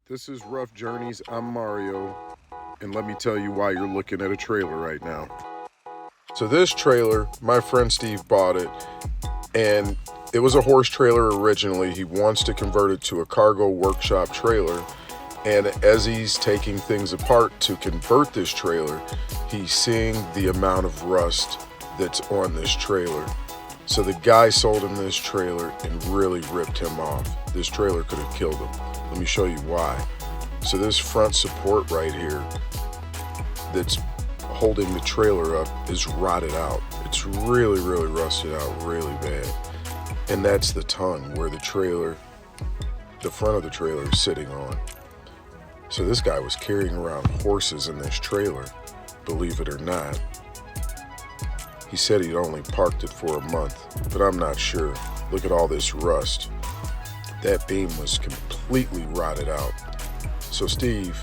This is Rough Journeys. I'm Mario, and let me tell you why you're looking at a trailer right now. So, this trailer, my friend Steve bought it, and it was a horse trailer originally. He wants to convert it to a cargo workshop trailer, and as he's taking things apart to convert this trailer, he's seeing the amount of rust that's on this trailer. So, the guy sold him this trailer and really ripped him off. This trailer could have killed him. Let me show you why. So this front support right here that's holding the trailer up is rotted out. It's really rusted out really bad. And that's the tongue where the front of the trailer is sitting on. So this guy was carrying around horses in this trailer, believe it or not. He said he'd only parked it for a month, but I'm not sure. Look at all this rust. That beam was completely rotted out. So Steve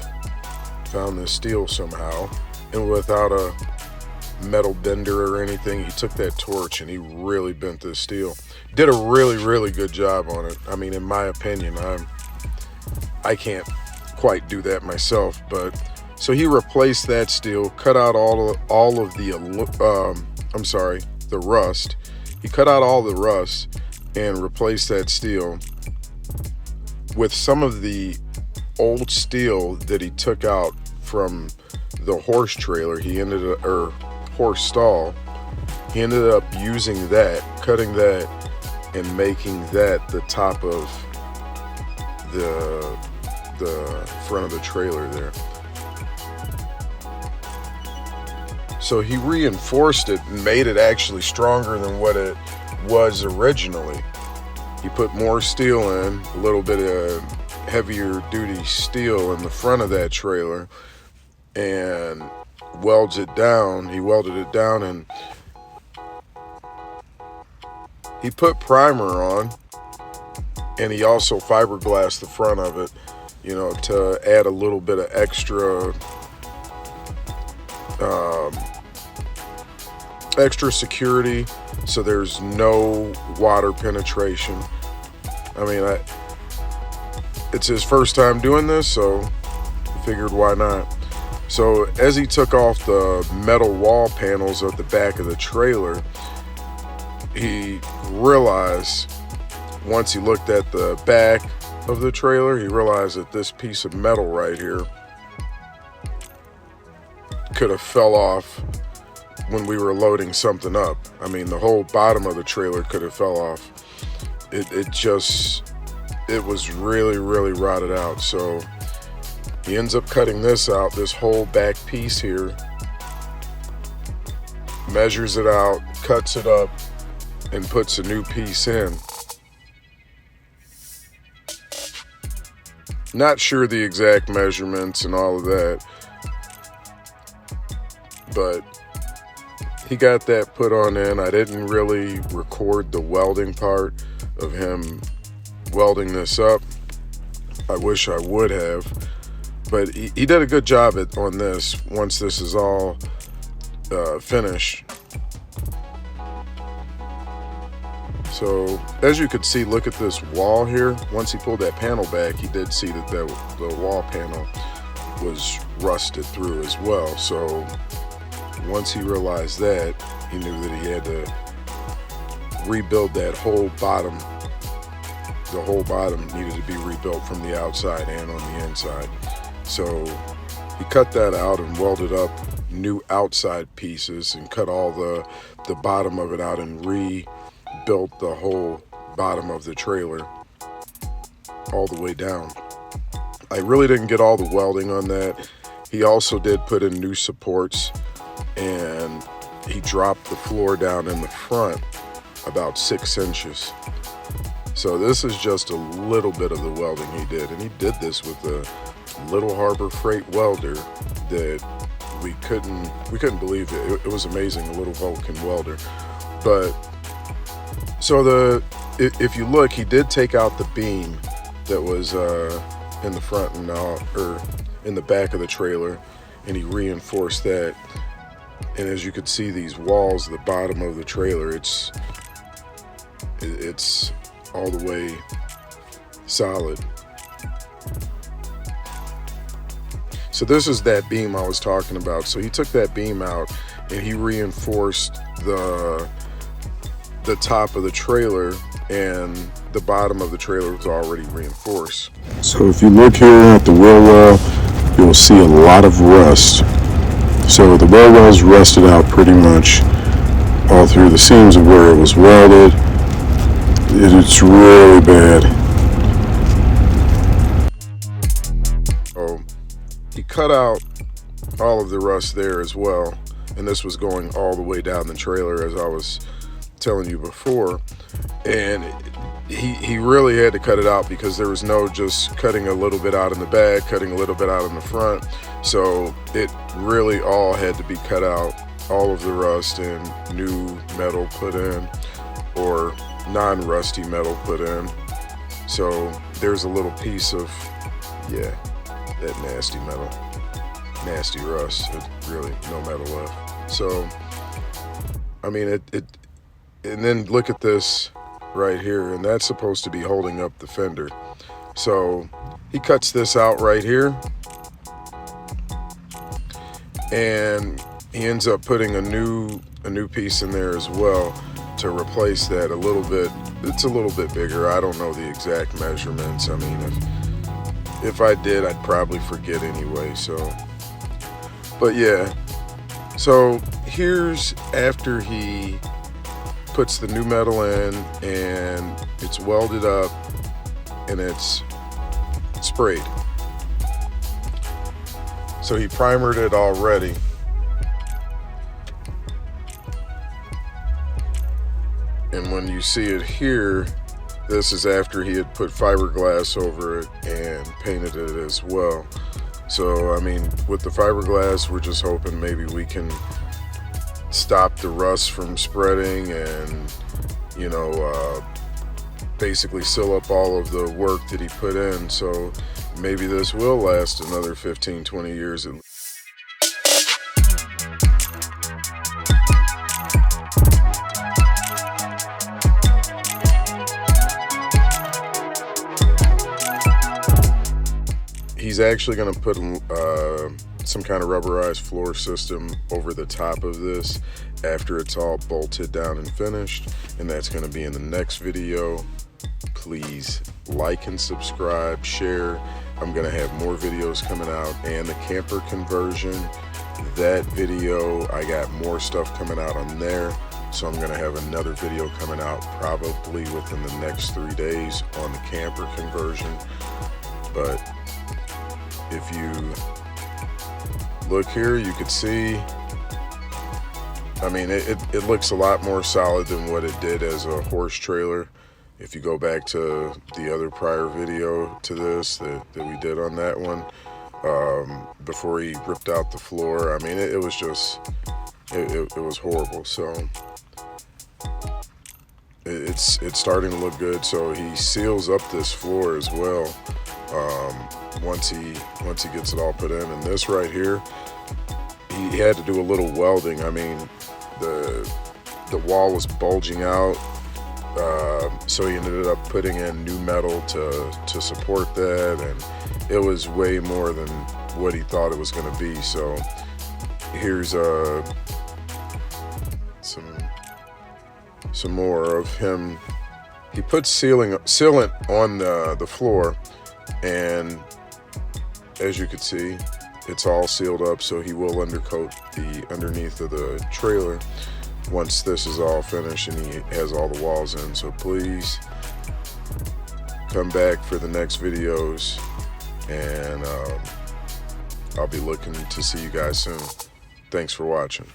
found this steel somehow, and without a metal bender or anything, he took that torch and he really bent this steel. Did a really good job on it. I mean, in my opinion, I can't quite do that myself, but so he replaced that steel, cut out all of the rust. He cut out all the rust and replaced that steel with some of the old steel that he took out from the horse trailer. Horse stall. He ended up using that, cutting that, and making that the top of the front of the trailer there. So he reinforced it and made it actually stronger than what it was originally. He put more steel in, a little bit of heavier duty steel in the front of that trailer, and welds it down. He welded it down, and he put primer on, and he also fiberglassed the front of it, to add a little bit of extra security, so there's no water penetration. I mean, it's his first time doing this, so I figured why not. So as he took off the metal wall panels at the back of the trailer, he realized, once he looked at the back of the trailer, he realized that this piece of metal right here could have fell off when we were loading something up. I mean, the whole bottom of the trailer could have fell off. It was really rotted out. So he ends up cutting this out, this whole back piece here, measures it out, cuts it up, and puts a new piece in. Not sure the exact measurements and all of that, but he got that put on in. I didn't really record the welding part of him welding this up. I wish I would have, but he did a good job on this once this is all finished. So as you could see, look at this wall here. Once he pulled that panel back, he did see that the wall panel was rusted through as well. So once he realized that, he knew that he had to rebuild that whole bottom. The whole bottom needed to be rebuilt from the outside and on the inside. So he cut that out and welded up new outside pieces and cut all the bottom of it out and rebuilt the whole bottom of the trailer all the way down. I really didn't get all the welding on that. He also did put in new supports, and he dropped the floor down in the front about 6 inches. So this is just a little bit of the welding he did, and he did this with a Little Harbor Freight welder that we couldn't believe it. It was amazing, a little Vulcan welder. But so if you look, he did take out the beam that was in the front or in the back of the trailer, and he reinforced that. And as you can see, these walls, the bottom of the trailer, it's all the way solid. So this is that beam I was talking about. So he took that beam out and he reinforced the top of the trailer, and the bottom of the trailer was already reinforced. So if you look here at the wheel well, you'll see a lot of rust. So the wheel well's rusted out pretty much all through the seams of where it was welded. It's really bad. So he cut out all of the rust there as well, and this was going all the way down the trailer, as I was telling you before. And he really had to cut it out because there was no just cutting a little bit out in the back, cutting a little bit out in the front. So it really all had to be cut out, all of the rust, and new metal put in, or non-rusty metal put in. So there's a little piece of, yeah, that nasty metal, nasty rust. It really, no metal left. So I mean, and then look at this right here, and that's supposed to be holding up the fender. So he cuts this out right here, and he ends up putting a new piece in there as well to replace that a little bit. It's a little bit bigger. I don't know the exact measurements. I mean, if I did, I'd probably forget anyway. So, but yeah. So here's after he puts the new metal in and it's welded up and it's sprayed. So he primered it already. And when you see it here, this is after he had put fiberglass over it and painted it as well. So, I mean, with the fiberglass, we're just hoping maybe we can stop the rust from spreading and, you know, basically seal up all of the work that he put in. So maybe this will last another 15, 20 years at least. He's actually going to put some kind of rubberized floor system over the top of this after it's all bolted down and finished, and that's going to be in the next video. Please like and subscribe, share. I'm going to have more videos coming out, and the camper conversion, that video, I got more stuff coming out on there. So I'm going to have another video coming out probably within the next 3 days on the camper conversion. But if you look here, you could see, I mean, it looks a lot more solid than what it did as a horse trailer. If you go back to the other prior video to this that we did on that one, before he ripped out the floor, I mean, it was just, it was horrible. So it's starting to look good. So he seals up this floor as well. Once he gets it all put in, and this right here, he had to do a little welding. I mean, the wall was bulging out, so he ended up putting in new metal to support that, and it was way more than what he thought it was going to be. So here's some more of him. He put sealant on the floor, and as you can see, it's all sealed up, so he will undercoat the underneath of the trailer once this is all finished and he has all the walls in. So please come back for the next videos, and I'll be looking to see you guys soon. Thanks for watching.